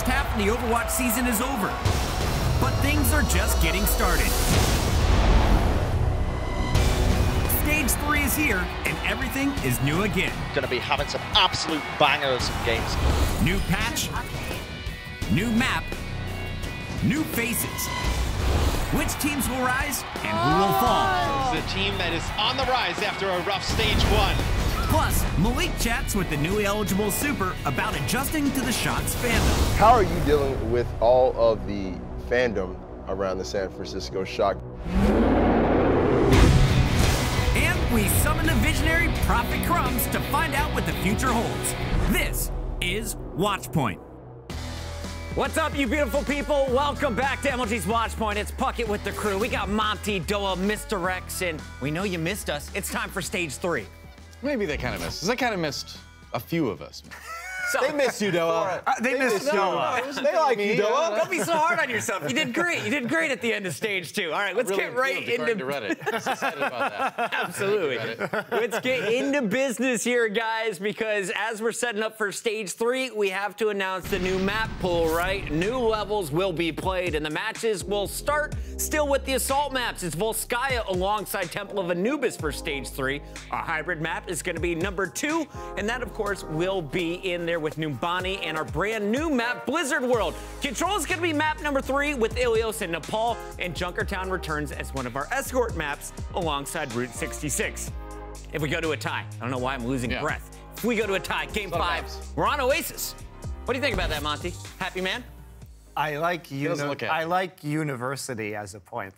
first half of the Overwatch season is over, but things are just getting started. Stage 3 is here, and everything is new again. Going to be having some absolute bangers of games. New patch, new map, new faces. Which teams will rise and who will fall? It's a team that is on the rise after a rough stage 1. Plus, Malik chats with the newly eligible Super about adjusting to the Shots fandom. How are you dealing with all of the fandom around the San Francisco Shock? And we summon the visionary Prophet Crumbs to find out what the future holds. This is Watchpoint. What's up, you beautiful people? Welcome back to MLG's Watchpoint. It's Puckett with the crew. We got Monty, Doa, Mr. Rex, and we know you missed us. It's time for Stage 3. Maybe they kind of missed us. They kind of missed a few of us. They missed you, Doa. They missed you. They like you, Doa. Don't be so hard on yourself. You did great. You did great at the end of Stage 2. All right, let's get right into Reddit. I'm excited about that. Absolutely. Let's get into business here, guys, because as we're setting up for Stage 3, we have to announce the new map pool, right? New levels will be played, and the matches will start still with the Assault maps. It's Volskaya alongside Temple of Anubis for Stage 3. Our hybrid map is going to be number 2, and that, of course, will be in there with Numbani and our brand new map, Blizzard World. Control is going to be map number 3 with Ilios and Nepal, and Junkertown returns as one of our escort maps alongside Route 66. If we go to a tie, I don't know why I'm losing breath. If we go to a tie, Game 5, we're on Oasis. What do you think about that, Monty? Happy man? I like University as a point.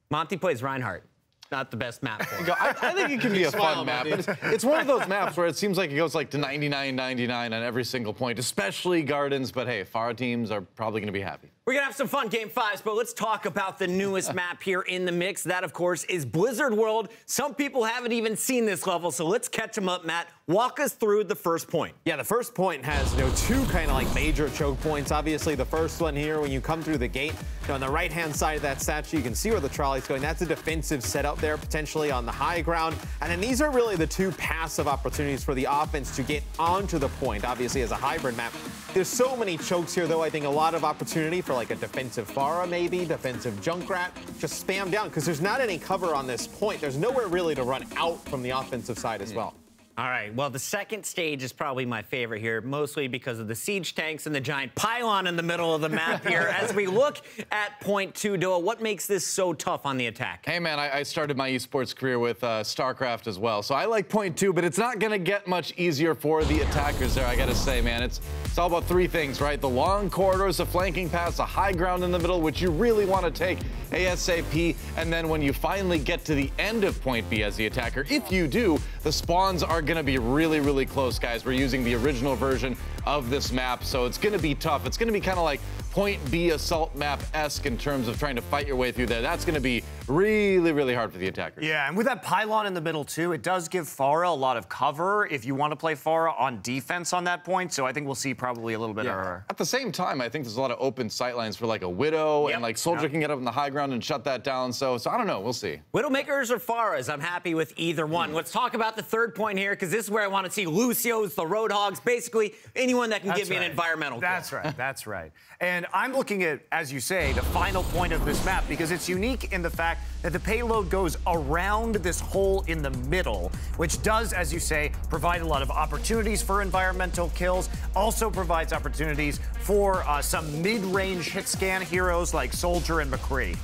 Monty plays Reinhardt. Not the best map for it. I think it can be a fun map. It's one of those maps where it seems like it goes like to 99-99 on every single point, especially Gardens. But hey, Pharah teams are probably going to be happy. We're going to have some fun Game 5s, but let's talk about the newest map here in the mix. That, of course, is Blizzard World. Some people haven't even seen this level, so let's catch them up, Matt. Walk us through the first point. Yeah, the first point has, two kind of like major choke points. Obviously, the first one here, when you come through the gate, on the right-hand side of that statue, you can see where the trolley's going. That's a defensive setup there, potentially on the high ground. And then these are really the two passive opportunities for the offense to get onto the point, obviously, as a hybrid map. There's so many chokes here, though. I think a lot of opportunity for like a defensive Pharah, maybe, defensive Junkrat. Just spam down, because there's not any cover on this point. There's nowhere really to run out from the offensive side as well. All right, well, the second stage is probably my favorite here, mostly because of the siege tanks and the giant pylon in the middle of the map here. As we look at point 2, Doa, what makes this so tough on the attack? Hey, man, I started my esports career with StarCraft as well, so I like point 2, but it's not going to get much easier for the attackers there, I got to say, man. It's all about 3 things, right? The long corridors, the flanking paths, the high ground in the middle, which you really want to take ASAP, and then when you finally get to the end of point B as the attacker, if you do, the spawns are going to be really, really close, guys. We're using the original version of this map, so it's going to be tough. It's going to be kind of like point B assault map-esque in terms of trying to fight your way through there. That's going to be really, really hard for the attackers. Yeah, and with that pylon in the middle, too, it does give Pharah a lot of cover if you want to play Pharah on defense on that point, so I think we'll see probably a little bit of her. At the same time, I think there's a lot of open sightlines for like a Widow, and like Soldier can get up in the high ground and shut that down, so I don't know. We'll see. Widowmakers or Pharahs, I'm happy with either one. Let's talk about the third point here, because this is where I want to see Lucios, the Roadhogs, basically anyone that can give me an environmental kill. That's right, that's right. And I'm looking at, as you say, the final point of this map, because it's unique in the fact that the payload goes around this hole in the middle, which does, as you say, provide a lot of opportunities for environmental kills, also provides opportunities for some mid-range hit scan heroes like Soldier and McCree.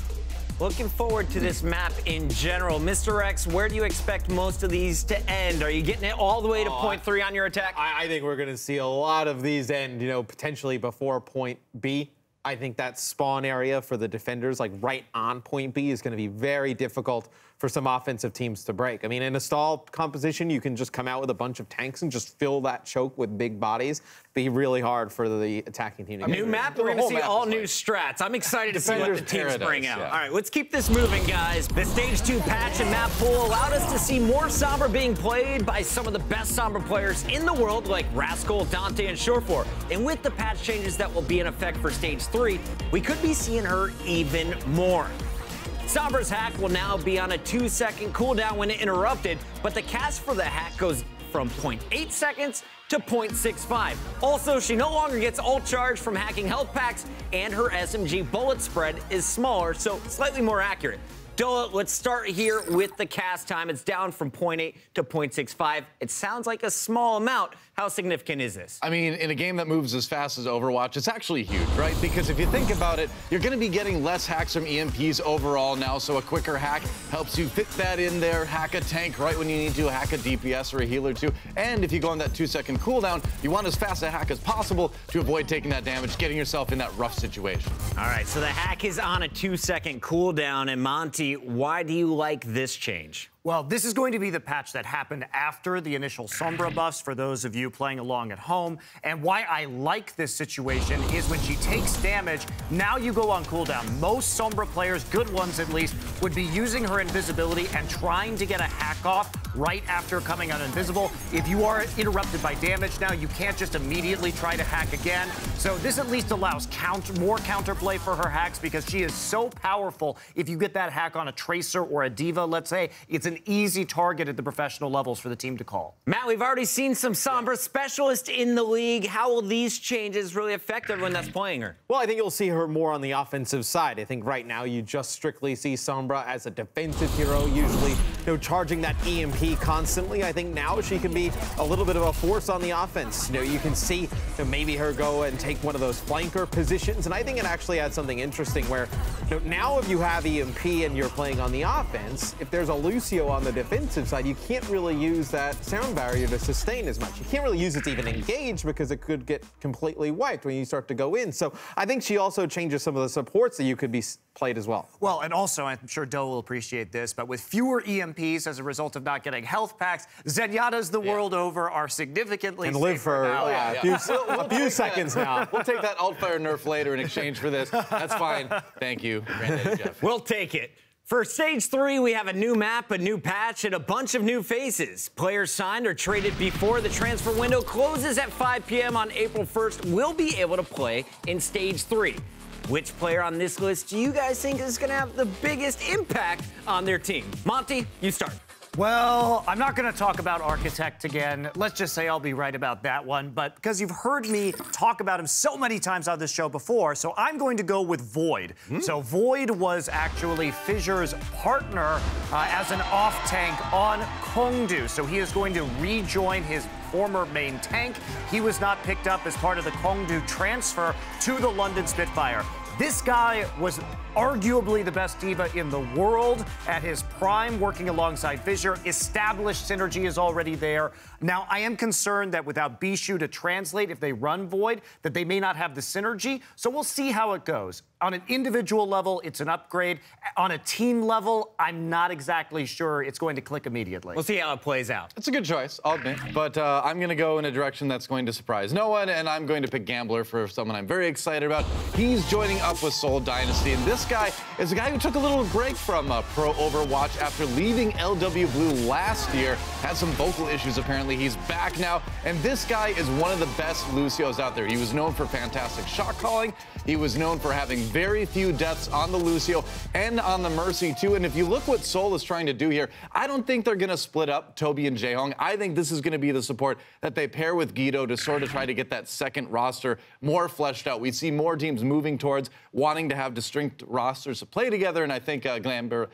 Looking forward to this map in general. Mr. X, where do you expect most of these to end? Are you getting it all the way to point 3 on your attack? I think we're going to see a lot of these end, potentially before point B. I think that spawn area for the defenders, like right on point B, is going to be very difficult for some offensive teams to break. I mean, in a stall composition, you can just come out with a bunch of tanks and just fill that choke with big bodies. Be really hard for the attacking team to get. New map, we're going to see all new strats. I'm excited to see what the teams bring out. All right, let's keep this moving, guys. The Stage 2 patch and map pool allowed us to see more Sombra being played by some of the best Sombra players in the world, like Rascal, Dante, and Surefour. And with the patch changes that will be in effect for Stage 3, we could be seeing her even more. Sombra's hack will now be on a 2-second cooldown when interrupted, but the cast for the hack goes from 0.8 seconds to 0.65. Also, she no longer gets ult charge from hacking health packs, and her SMG bullet spread is smaller, so slightly more accurate. Doa, let's start here with the cast time. It's down from 0.8 to 0.65. It sounds like a small amount. How significant is this? I mean, in a game that moves as fast as Overwatch, it's actually huge, right? Because if you think about it, you're going to be getting less hacks from EMPs overall now, so a quicker hack helps you fit that in there, hack a tank right when you need to, hack a DPS or a healer too. And if you go on that 2-second cooldown, you want as fast a hack as possible to avoid taking that damage, getting yourself in that rough situation. All right, so the hack is on a 2-second cooldown, and Monty, why do you like this change? Well, this is going to be the patch that happened after the initial Sombra buffs for those of you playing along at home. And why I like this situation is when she takes damage, now you go on cooldown. Most Sombra players, good ones at least, would be using her invisibility and trying to get a hack off right after coming on invisible. If you are interrupted by damage now, you can't just immediately try to hack again. So this at least allows more counterplay for her hacks because she is so powerful. If you get that hack on a Tracer or a Diva, let's say, it's an easy target at the professional levels for the team to call. Matt, we've already seen some Sombra specialists in the league. How will these changes really affect everyone that's playing her? Well, I think you'll see her more on the offensive side. I think right now you just strictly see Sombra as a defensive hero, usually charging that EMP constantly. I think now she can be a little bit of a force on the offense. You can see maybe her go and take one of those flanker positions, and I think it actually adds something interesting where now if you have EMP and you're playing on the offense, if there's a Lucio on the defensive side, you can't really use that sound barrier to sustain as much. You can't really use it to even engage because it could get completely wiped when you start to go in. So I think she also changes some of the supports that you could be played as well. Well, and also, I'm sure Doe will appreciate this, but with fewer EMPs as a result of not getting health packs, Zenyatta's the world over are significantly and live for a few seconds now. We'll take that Altfire nerf later in exchange for this. That's fine. Thank you, Granddaddy Jeff. We'll take it. For Stage 3, we have a new map, a new patch, and a bunch of new faces. Players signed or traded before the transfer window closes at 5 p.m. on April 1st will be able to play in Stage 3. Which player on this list do you guys think is going to have the biggest impact on their team? Monty, you start. Well, I'm not going to talk about Architect again. Let's just say I'll be right about that one. But because you've heard me talk about him so many times on this show before, so I'm going to go with Void. So Void was actually Fissure's partner as an off-tank on Kongdu. So he is going to rejoin his former main tank. He was not picked up as part of the Kongdu transfer to the London Spitfire. This guy was arguably the best diva in the world at his prime, working alongside Fissure. Established synergy is already there. Now, I am concerned that without Bishu to translate, if they run Void, that they may not have the synergy. So we'll see how it goes. On an individual level, it's an upgrade. On a team level, I'm not exactly sure it's going to click immediately. We'll see how it plays out. It's a good choice, I'll admit. But I'm going to go in a direction that's going to surprise no one, and I'm going to pick Gambler for someone I'm very excited about. He's joining up with Seoul Dynasty, and this guy is a guy who took a little break from Pro Overwatch after leaving LW Blue last year. Had some vocal issues, apparently. He's back now, and this guy is one of the best Lucios out there. He was known for fantastic shot calling. He was known for having very few deaths on the Lucio and on the Mercy, too. And if you look what Seoul is trying to do here, I don't think they're going to split up Toby and Jaehong. I think this is going to be the support that they pair with Guido to sort of try to get that second roster more fleshed out. We see more teams moving towards wanting to have distinct rosters to play together, and I think Gambler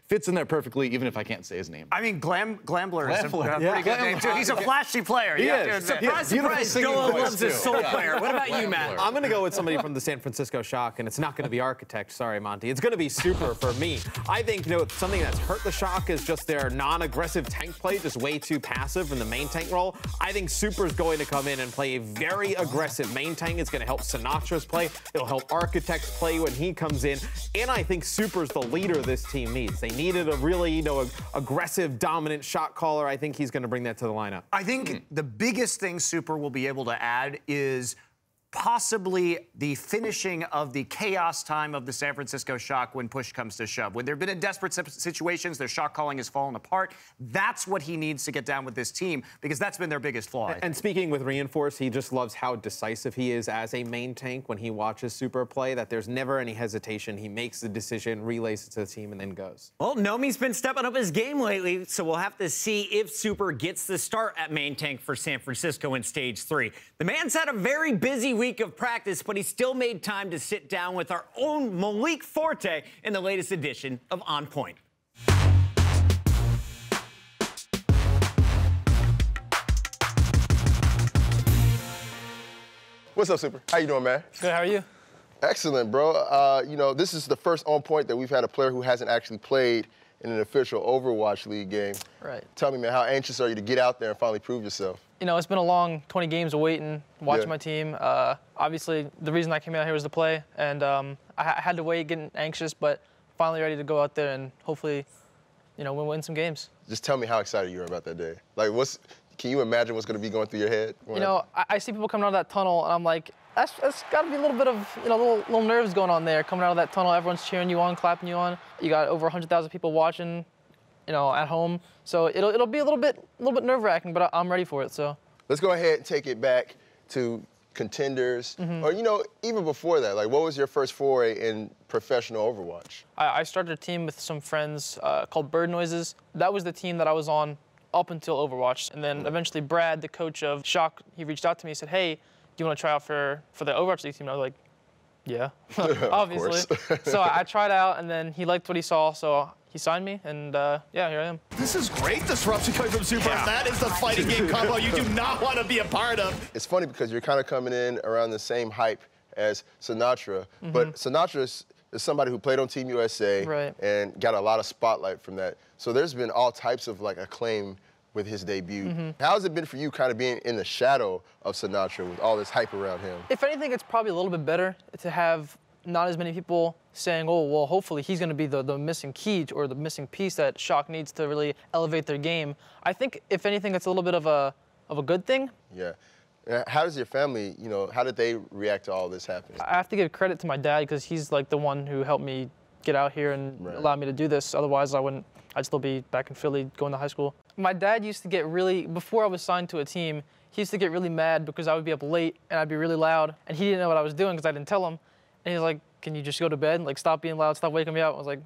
fits in there perfectly, even if I can't say his name. I mean, Glambler is a pretty good name, too. He's a flashy player. He is. Surprise, surprise, Doa loves his Seoul player. What about you, Matt? I'm going to go with somebody from the San Francisco Shock, and it's not going to be Architect. Sorry, Monty. It's going to be Super for me. I think, something that's hurt the Shock is just their non-aggressive tank play, just way too passive in the main tank role. I think Super's going to come in and play a very aggressive main tank. It's going to help Sinatra's play. It'll help Architect's play when he comes in. And I think Super's the leader this team needs. They needed a really, aggressive, dominant shot caller. I think he's going to bring that to the lineup. I think the biggest thing Super will be able to add is possibly the finishing of the chaos time of the San Francisco Shock when push comes to shove. When there have been in desperate situations, their shot calling has fallen apart. That's what he needs to get down with this team, because that's been their biggest flaw. And speaking with Reinforce, he just loves how decisive he is as a main tank when he watches Super play, that there's never any hesitation. He makes the decision, relays it to the team, and then goes. Well, Nomi's been stepping up his game lately, so we'll have to see if Super gets the start at main tank for San Francisco in Stage 3. The man's had a very busy week of practice, but he still made time to sit down with our own Malik Forte in the latest edition of On Point. What's up, Super? How you doing, man? Good, how are you? Excellent, bro. You know, this is the first On Point that we've had a player who hasn't actually played in an official Overwatch League game. Right. Tell me, man, how anxious are you to get out there and finally prove yourself? You know, it's been a long 20 games of waiting, watching my team. Obviously, the reason I came out here was to play, and I had to wait, getting anxious, but finally ready to go out there and hopefully, you know, win some games. Just tell me how excited you are about that day. Like, can you imagine what's going to be going through your head? You know, I see people coming out of that tunnel, and I'm like, that's got to be a little bit of, you know, little nerves going on there. Coming out of that tunnel, everyone's cheering you on, clapping you on. You got over 100,000 people watching, you know, at home. So it'll be a little bit nerve-wracking, but I'm ready for it. So let's go ahead and take it back to contenders, or you know, even before that. Like, what was your first foray in professional Overwatch? I started a team with some friends called Bird Noises. That was the team that I was on up until Overwatch, and then eventually Brad, the coach of Shock, he reached out to me and said, "Hey, do you want to try out for the Overwatch League team?" And I was like, yeah, obviously. So I tried out, and then he liked what he saw, so he signed me, and yeah, here I am. This is great disruption coming from Super. Yeah. That is the fighting game combo you do not want to be a part of. It's funny because you're kind of coming in around the same hype as Sinatra, but Sinatra is somebody who played on Team USA and got a lot of spotlight from that. So there's been all types of like acclaim with his debut. How has it been for you kind of being in the shadow of Sinatra with all this hype around him? If anything, it's probably a little bit better to have not as many people saying, oh, well, hopefully he's going to be the missing key or the missing piece that Shock needs to really elevate their game. I think, if anything, it's a little bit of a good thing. Yeah. How does your family, you know, how did they react to all this happening? I have to give credit to my dad, because he's like the one who helped me get out here and allowed me to do this. Otherwise, I'd still be back in Philly going to high school. My dad used to get really, before I was signed to a team, he used to get really mad because I would be up late and I'd be really loud, and he didn't know what I was doing because I didn't tell him. And he's like, can you just go to bed and like stop being loud, stop waking me up? I was like,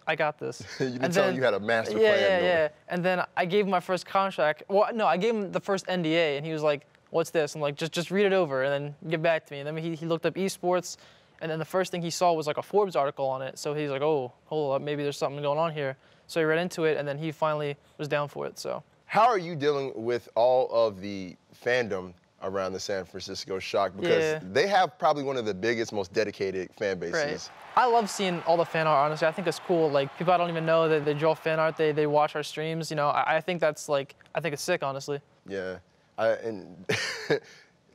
I got this. You didn't tell him you had a master plan. Yeah. And then I gave him my first contract. Well, no, I gave him the first NDA, and he was like, what's this? I'm like, just read it over and then get back to me. And then he looked up Esports, and then the first thing he saw was like a Forbes article on it. So he's like, oh, hold up, maybe there's something going on here. So he read into it, and then he finally was down for it, so. How are you dealing with all of the fandom around the San Francisco Shock? Because they have probably one of the biggest, most dedicated fan bases. Right. I love seeing all the fan art, honestly. I think it's cool. Like, people I don't even know that they draw fan art, they watch our streams. You know, I think that's like, I think it's sick, honestly. Yeah. And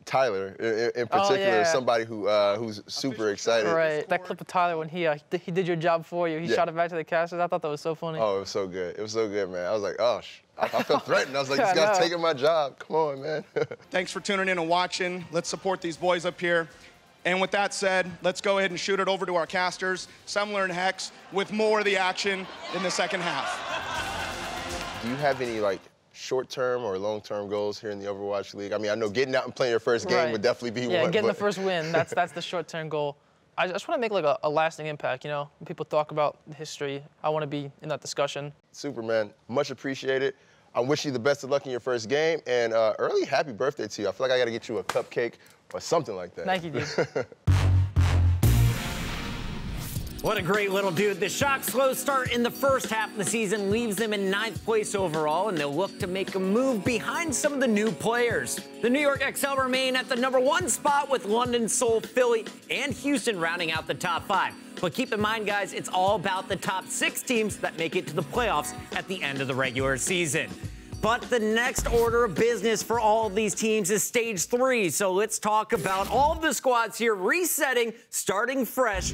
Tyler, in particular, is somebody who's super excited. Right. That clip of Tyler when he did your job for you. He shot it back to the casters. I thought that was so funny. Oh, it was so good. It was so good, man. I was like, oh, I felt threatened. I was like, this guy's taking my job. Come on, man. Thanks for tuning in and watching. Let's support these boys up here. And with that said, let's go ahead and shoot it over to our casters, Semler and Hex, with more of the action in the second half. Do you have any, like, short-term or long-term goals here in the Overwatch League? I mean, I know getting out and playing your first game would definitely be one. Yeah, getting the first win, that's the short-term goal. I just want to make like a lasting impact, you know? When people talk about history, I want to be in that discussion. Superman, much appreciated. I wish you the best of luck in your first game, and early happy birthday to you. I feel like I got to get you a cupcake or something like that. Thank you, dude. What a great little dude. The Shock's slow start in the first half of the season leaves them in 9th place overall, and they'll look to make a move behind some of the new players. The New York XL remain at the #1 spot, with London, Seoul, Philly, and Houston rounding out the top 5. But keep in mind, guys, it's all about the top 6 teams that make it to the playoffs at the end of the regular season. But the next order of business for all of these teams is Stage 3. So let's talk about all of the squads here resetting, starting fresh.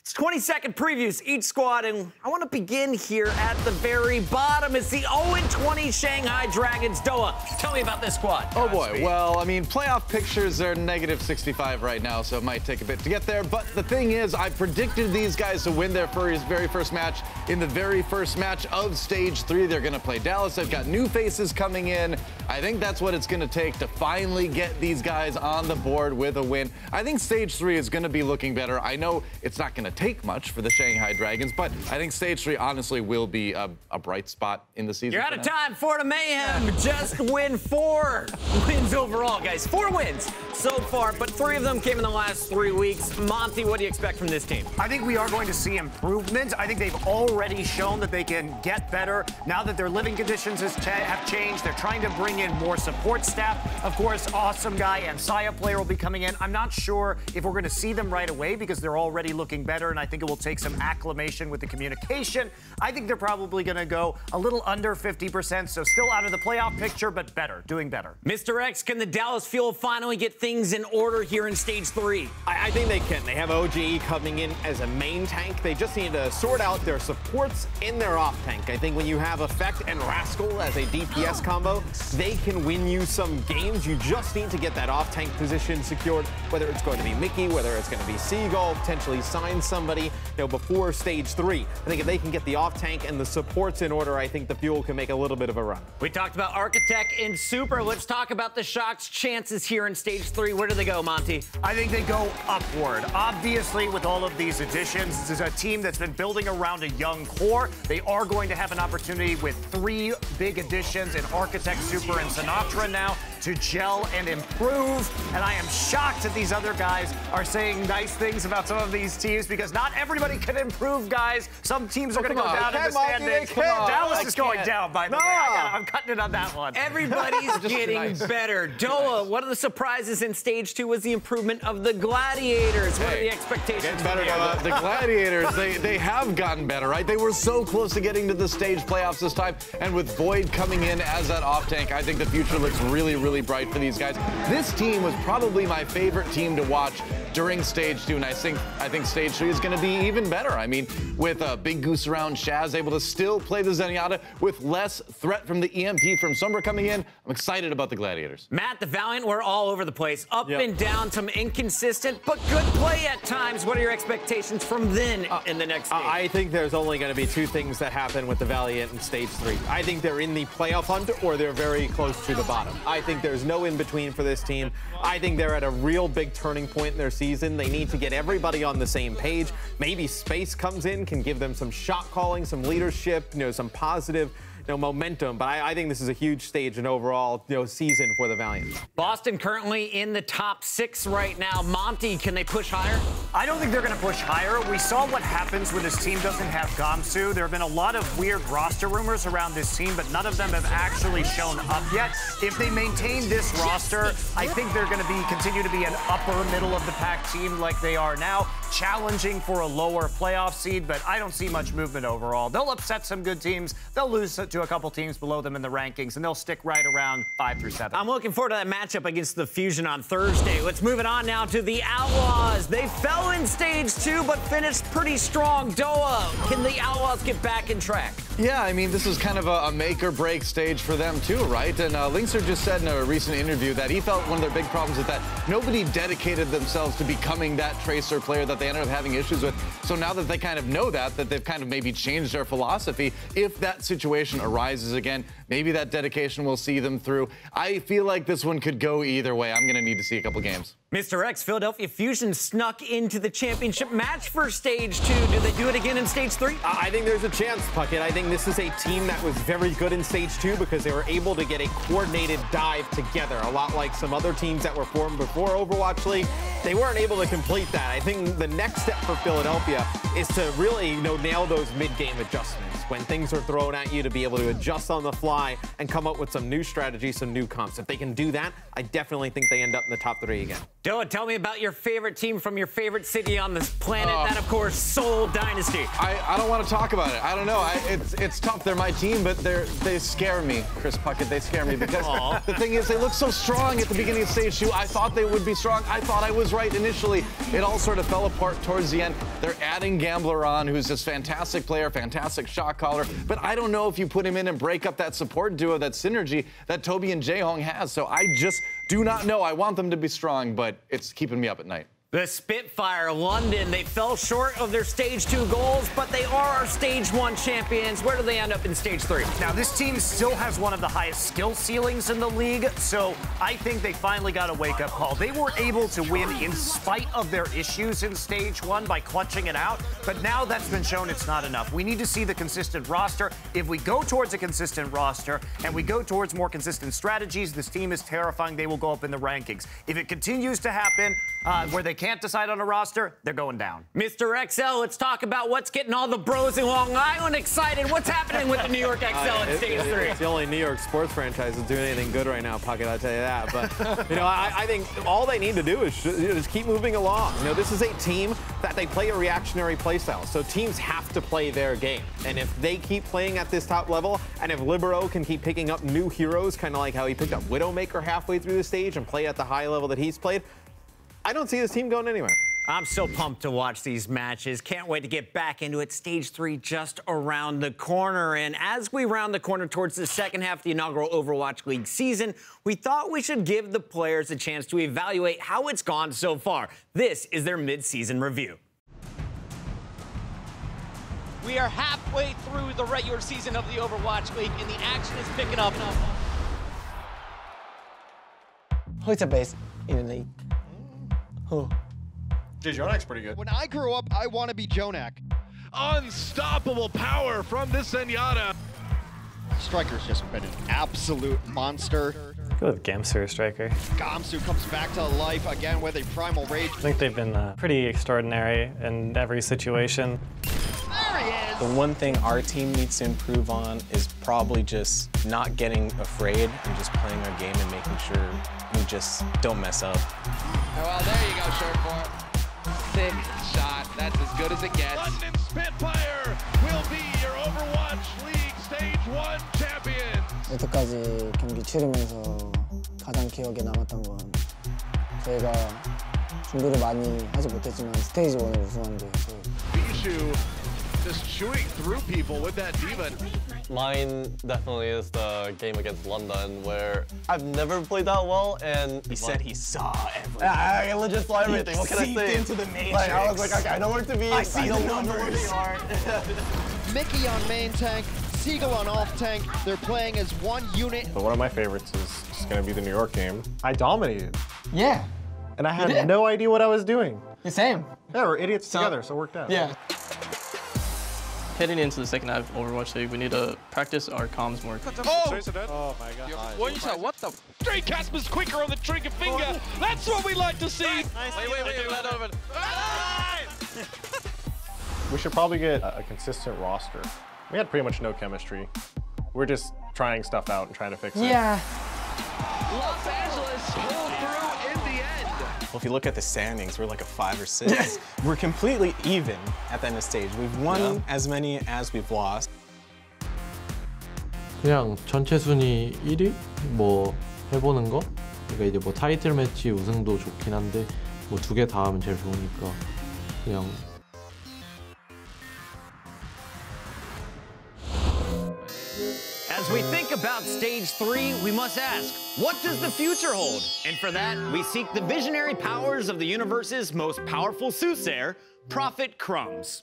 It's 20-second previews each squad, and I want to begin here at the very bottom. It's the 0-20 Shanghai Dragons. Doa, tell me about this squad. Oh boy, well, I mean, playoff pictures are -65 right now, so it might take a bit to get there. But the thing is, I predicted these guys to win their very first match in the very first match of Stage 3. They're going to play Dallas. They've got new faces coming in. I think that's what it's going to take to finally get these guys on the board with a win. I think Stage 3 is going to be looking better. I know it's not going to take much for the Shanghai Dragons, but I think Stage 3 honestly will be a bright spot in the season. You're out of time. Florida Mayhem just win 4 wins overall, guys. 4 wins so far, but 3 of them came in the last 3 weeks. Monty, what do you expect from this team? I think we are going to see improvement. I think they've already shown that they can get better now that their living conditions have changed. They're trying to bring in more support staff. Of course, awesome guy and Saya player will be coming in. I'm not sure if we're going to see them right away because they're already looking better, and I think it will take some acclimation with the communication. I think they're probably going to go a little under 50%, so still out of the playoff picture, but better, doing better. Mr. X, can the Dallas Fuel finally get things in order here in Stage 3? I think they can. They have OGE coming in as a main tank. They just need to sort out their supports in their off tank. I think when you have Effect and Rascal as a DPS combo, they can win you some games. You just need to get that off tank position secured, whether it's going to be Mickey, whether it's going to be Seagull, potentially sign somebody, before Stage 3. I think if they can get the off tank and the supports in order, I think the Fuel can make a little bit of a run. We talked about Architect and Super. Let's talk about the Shock's chances here in Stage 3. Where do they go, Monty? I think they go upward. Obviously, with all of these additions, this is a team that's been building around a young core. They are going to have an opportunity with 3 big additions in Architect, Super, and Sinatra now to gel and improve. And I am shocked that these other guys are saying nice things about some of these teams because not everybody can improve, guys. Some teams are going to go down in the standings. Dallas is going down, by the way. I'm cutting it on that one. Everybody's getting better. Doa, one of the surprises in Stage 2 was the improvement of the Gladiators. What are the expectations? Getting better. The Gladiators, they have gotten better, right? They were so close to getting to the stage playoffs this time, and with Void coming in as that off tank, I think the future looks really, really bright for these guys. This team was probably my favorite team to watch during Stage 2, and I think Stage 3 is going to be even better. I mean, with Big Goose around, Shaz able to still play the Zenyatta with less threat from the EMP from Sombra coming in, I'm excited about the Gladiators. Matt, the Valiant were all over the place, up and down, some inconsistent, but good play at times. What are your expectations from then in the next stage? I think there's only going to be 2 things that happen with the Valiant in Stage 3. I think they're in the playoff hunt or they're very close to the bottom. I think there's no in-between for this team. I think they're at a real big turning point in their season. They need to get everybody on the same page. Maybe Space comes in, can give them some shot calling, some leadership, some positive momentum, but I think this is a huge stage and overall season for the Valiant. Boston currently in the top 6 right now. Monty, can they push higher? I don't think they're going to push higher. We saw what happens when this team doesn't have Gamsu. There have been a lot of weird roster rumors around this team, but none of them have actually shown up yet. If they maintain this roster, I think they're going to continue to be an upper middle of the pack team like they are now, challenging for a lower playoff seed, but I don't see much movement overall. They'll upset some good teams. They'll lose to a couple teams below them in the rankings, and they'll stick right around 5 through 7. I'm looking forward to that matchup against the Fusion on Thursday. Let's move it on now to the Outlaws. They fell in Stage 2, but finished pretty strong. Doa, can the Outlaws get back in track? Yeah, I mean, this is kind of a make-or-break stage for them, too, right? And Linkser just said in a recent interview that he felt one of their big problems is that nobody dedicated themselves to becoming that Tracer player that they ended up having issues with. So now that they kind of know that they've kind of maybe changed their philosophy, if that situation arises again, maybe that dedication will see them through. I feel like this one could go either way. I'm going to need to see a couple games. Mr. X, Philadelphia Fusion snuck into the championship match for Stage 2. Do they do it again in Stage 3? I think there's a chance, Puckett. I think this is a team that was very good in Stage 2 because they were able to get a coordinated dive together, a lot like some other teams that were formed before Overwatch League. They weren't able to complete that. I think the next step for Philadelphia is to really nail those mid-game adjustments. when things are thrown at you to be able to adjust on the fly and come up with some new strategies, some new comps. If they can do that, I definitely think they end up in the top 3 again. Dylan, tell me about your favorite team from your favorite city on this planet. That, of course, Seoul Dynasty. I don't want to talk about it. I don't know. It's tough. They're my team, but they scare me, Chris Puckett. They scare me because the thing is, they look so strong at the beginning of stage 2. I thought they would be strong. I thought I was right initially. It all sort of fell apart towards the end. They're adding Gambler on, who's this fantastic player, fantastic shot caller. But I don't know if you put him in and break up that support duo, that synergy that Toby and Jaehong has. So I just do not know. I want them to be strong, but it's keeping me up at night. The Spitfire London, they fell short of their stage 2 goals, but they are our stage 1 champions. Where do they end up in stage 3? Now, this team still has one of the highest skill ceilings in the league, so I think they finally got a wake-up call. They were able to win in spite of their issues in stage 1 by clutching it out, but now that's been shown it's not enough. We need to see the consistent roster. If we go towards a consistent roster and we go towards more consistent strategies, this team is terrifying. They will go up in the rankings. If it continues to happen where they can't decide on a roster, they're going down. Mr. XL, let's talk about what's getting all the bros in Long Island excited. What's happening with the New York XL in stage 3? It's the only New York sports franchise that's doing anything good right now, Puckett, I'll tell you that. But, you know, I think all they need to do is just keep moving along. You know, this is a team that they play a reactionary play style, so teams have to play their game. And if they keep playing at this top level, and if Libero can keep picking up new heroes, kind of like how he picked up Widowmaker halfway through the stage and play at the high level that he's played, I don't see this team going anywhere. I'm so pumped to watch these matches. Can't wait to get back into it. Stage 3 just around the corner. And as we round the corner towards the second half of the inaugural Overwatch League season, we thought we should give the players a chance to evaluate how it's gone so far. This is their mid-season review. We are halfway through the regular season of the Overwatch League, and the action is picking up. Who's the best in the league? Who? Jonak's pretty good. When I grow up, I want to be Jonak. Unstoppable power from this Zenyatta. Striker's just been an absolute monster. Go with Gamsu, Striker. Gamsu comes back to life again with a primal rage. I think they've been pretty extraordinary in every situation. There he is! The one thing our team needs to improve on is probably just not getting afraid and just playing our game and making sure we just don't mess up. Well, there you go, Short 4. Sick shot. That's as good as it gets. London Spitfire will be your Overwatch League Stage 1 champion. 여태까지 경기 치르면서 가장 기억에 남았던 건 저희가 준비를 많이 하지 못했지만 스테이지 1을 우승한 게 Bijou just chewing through people with that D.Va. Mine definitely is the game against London, where I've never played that well, and he said he saw everything. I legit saw everything. What can I say? Into the matrix. Like, I was like, okay, I know where to be. I see the know where they are. Mickey on main tank, Seagull on off tank. They're playing as one unit. But one of my favorites is just going to be the New York game. I dominated. Yeah. And I had no idea what I was doing. The same. Yeah, we're idiots together, so it worked out. Yeah. Heading into the second half of Overwatch League, we need to practice our comms more. Oh my god. One shot, what the? Straight Casper's quicker on the trigger finger. That's what we like to see. Wait, let over. We should probably get a consistent roster. We had pretty much no chemistry. We're just trying stuff out and trying to fix it. Yeah. Los Angeles pulled through in the end. Well, if you look at the standings, we're like a 5 or 6. We're completely even at the end of the stage. We've won as many as we've lost. 그냥 전체 순위 1위 뭐 해보는 거. 그러니까 이제 뭐 타이틀 매치 우승도 좋긴 한데 뭐 2개 다 하면 제일 좋으니까 그냥. As we think about stage 3, we must ask, what does the future hold? And for that, we seek the visionary powers of the universe's most powerful soothsayer, Prophet Crumbs.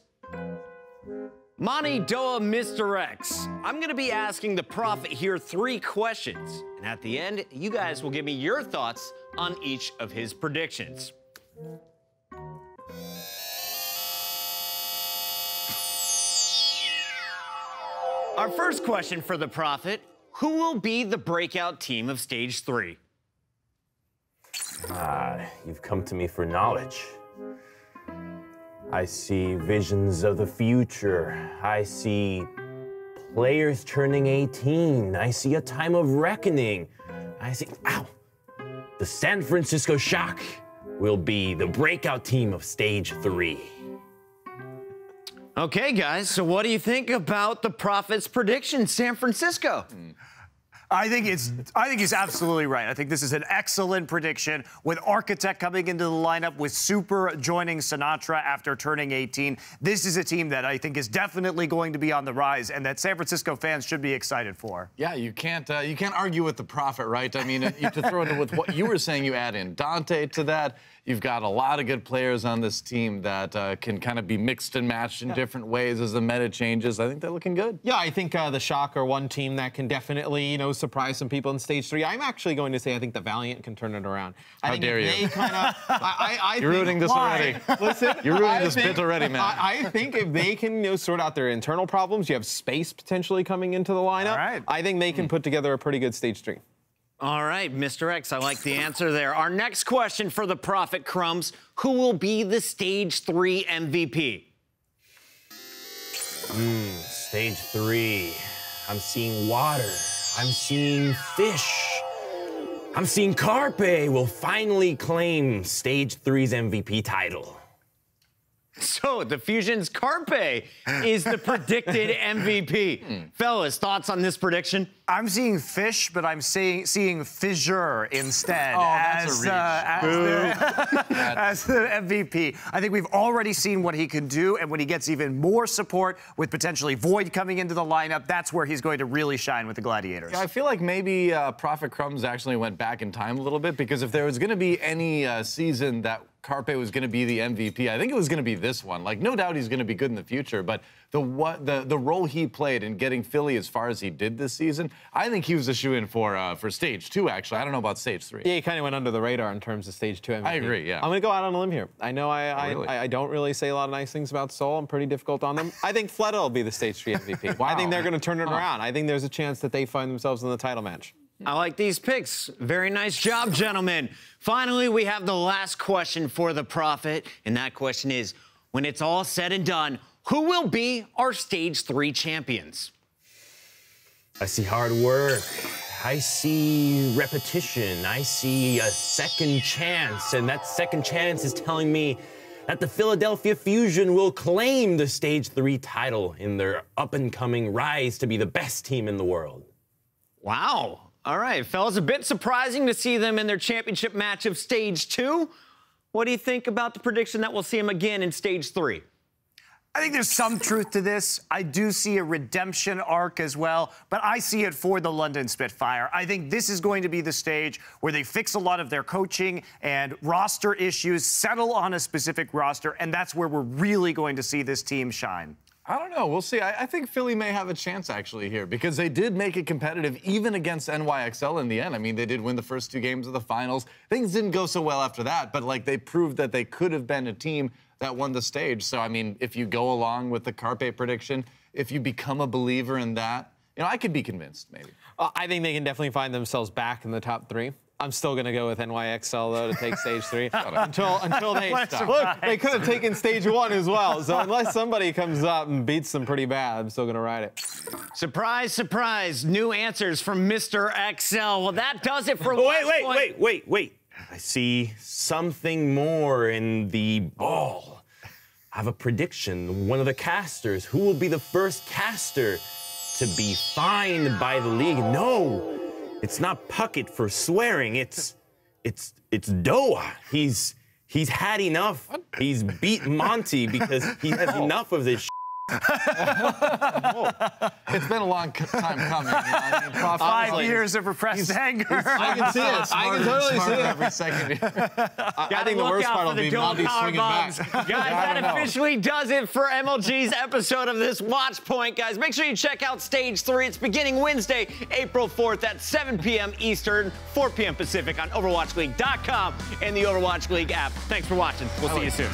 Mani Doa Mr. X, I'm gonna be asking the Prophet here 3 questions. And at the end, you guys will give me your thoughts on each of his predictions. Our first question for the Prophet, who will be the breakout team of stage 3? You've come to me for knowledge. I see visions of the future. I see players turning 18. I see a time of reckoning. I see, ow, the San Francisco Shock will be the breakout team of Stage 3. Okay, guys, so what do you think about the Prophet's prediction, San Francisco? I think he's absolutely right. I think this is an excellent prediction with Architect coming into the lineup, with Super joining Sinatra after turning 18. This is a team that I think is definitely going to be on the rise and that San Francisco fans should be excited for. Yeah, you can't argue with the Prophet, right? I mean, you to throw it with what you were saying, you add in Dante to that. You've got a lot of good players on this team that can kind of be mixed and matched in different ways as the meta changes. I think they're looking good. Yeah, I think the Shock are one team that can definitely, you know, surprise some people in Stage 3. I'm actually going to say I think the Valiant can turn it around. How dare you? They kinda, You're ruining this already. Listen, you're ruining this bit already, man. I think if they can, you know, sort out their internal problems, you have Space potentially coming into the lineup. All right. I think they can put together a pretty good Stage 3. All right, Mr. X, I like the answer there. Our next question for the Prophet Crumbs: who will be the Stage 3 MVP? Stage 3. I'm seeing water. I'm seeing fish. I'm seeing Carpe will finally claim Stage 3's MVP title. So, the Fusion's Carpe is the predicted MVP. Fellas, thoughts on this prediction? I'm seeing fish, but I'm seeing fissure instead that's as the MVP. I think we've already seen what he can do, and when he gets even more support with potentially Void coming into the lineup, that's where he's going to really shine with the Gladiators. Yeah, I feel like maybe Prophet Crumbs actually went back in time a little bit, because if there was going to be any season that Carpe was going to be the MVP, I think it was going to be this one. Like, no doubt he's going to be good in the future, but the role he played in getting Philly as far as he did this season, I think he was a shoo-in for Stage 2, actually. I don't know about Stage 3. Yeah, he kind of went under the radar in terms of Stage 2 MVP. I agree, yeah. I'm going to go out on a limb here. I know really? I don't really say a lot of nice things about Seoul. I'm pretty difficult on them. I think Fleta will be the Stage 3 MVP. Wow. I think they're going to turn it around. I think there's a chance that they find themselves in the title match. I like these picks. Very nice job, gentlemen. Finally, we have the last question for the Prophet, and that question is, when it's all said and done, who will be our Stage 3 champions? I see hard work. I see repetition. I see a second chance, and that second chance is telling me that the Philadelphia Fusion will claim the Stage 3 title in their up-and-coming rise to be the best team in the world. Wow. All right, fellas, a bit surprising to see them in their championship match of Stage 2. What do you think about the prediction that we'll see them again in Stage 3? I think there's some truth to this. I do see a redemption arc as well, but I see it for the London Spitfire. I think this is going to be the stage where they fix a lot of their coaching and roster issues, settle on a specific roster, and that's where we're really going to see this team shine. I don't know. We'll see. I think Philly may have a chance, actually, here, because they did make it competitive even against NYXL in the end. I mean, they did win the first 2 games of the finals. Things didn't go so well after that, but, like, they proved that they could have been a team that won the stage. So, I mean, if you go along with the Carpe prediction, if you become a believer in that, you know, I could be convinced, maybe. I think they can definitely find themselves back in the top 3. I'm still going to go with NYXL, though, to take Stage 3 until they stop. Look, they could have taken Stage 1 as well, so unless somebody comes up and beats them pretty bad, I'm still going to ride it. Surprise, surprise, new answers from Mr. XL. Well, that does it for Wait. I see something more in the ball. I have a prediction. One of the casters. Who will be the first caster to be fined by the league? No, it's not Puckett for swearing. It's Doa. He's had enough. He's beat Monty because he has enough of this. It's been a long time coming. You know? I mean, 5 years of repressed anger. I can see it. I can totally see it. Every second. I think the worst part will be Monty swinging back. Guys, that officially does it for MLG's episode of this Watchpoint, guys. Make sure you check out Stage 3. It's beginning Wednesday, April 4th at 7 p.m. Eastern, 4 p.m. Pacific on OverwatchLeague.com and the Overwatch League app. Thanks for watching. We'll see you soon.